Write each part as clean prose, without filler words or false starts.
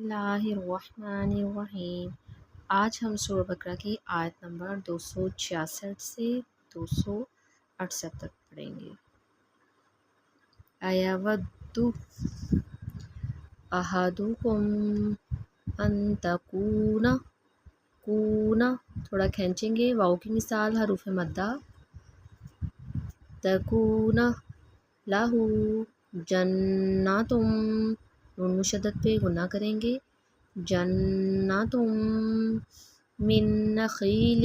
اللہ الرحمن الرحیم۔ آج ہم سورہ بقرہ کی آیت نمبر 266 سے 268 تک پڑھیں گے۔ ایود احدکم ان تکون تھوڑا کھینچیں گے، واؤ کی مثال حروف مدہ، تکون لہو جناتم، نون مشدد پہ غنہ کریں گے، جناتم من نخیل،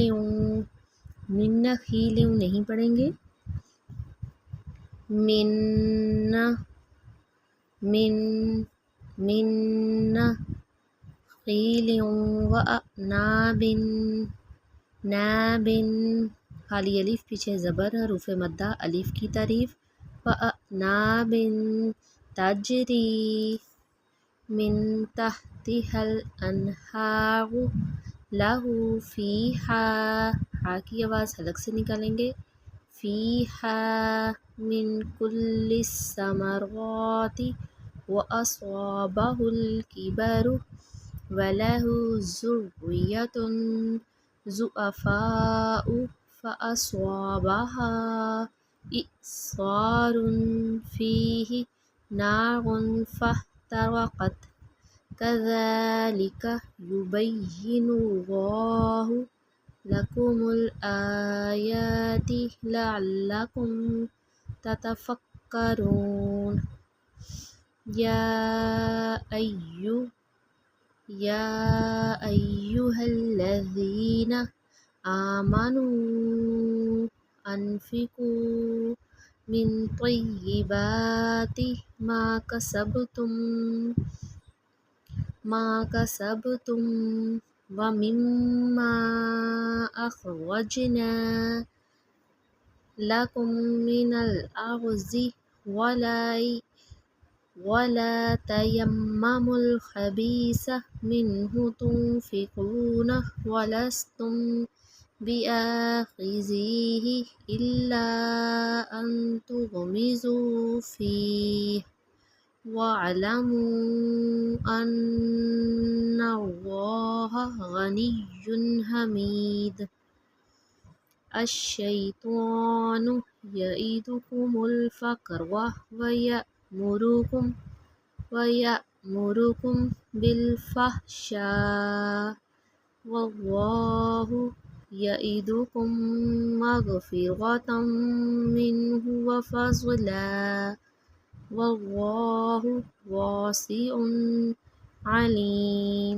من نخیل نہیں پڑھیں گے، من نخیل وأعناب، ناب خالی الف پیچھے زبر، حروف مدہ الف کی تعریف، وأعناب تجری من تحتها الانہار، لہو فیہا، ہا کی آواز حلق سے نکالیں گے، فیہا من کل الثمرات واصابہ الکبر وَلَهُ ذُرِّيَّةٌ ضُعَفَاءُ فَأَصَابَهَا إِعْصَارٌ فِيهِ نَارٌ فَاحْتَرَقَتْ كَذَلِكَ يُبَيِّنُ اللَّهُ لَكُمُ الْآيَاتِ لَعَلَّكُمْ تَتَفَكَّرُونَ۔ یا ایہا الذین آمنوا انفقوا من طیبات ما کسبتم ومما اخرجنا لکم من الارض ولا تیمموا الخبیث منہ تنفقون ولستم بآخذیہ الا ان تغمضوا فیہ واعلموا ان اللہ غنی حمید۔ الشیطان یعدکم الفقر ویأمرکم بالفحشاء واللہ یعدکم مغفرۃ منہ وفضلا واللہ واسع علیم۔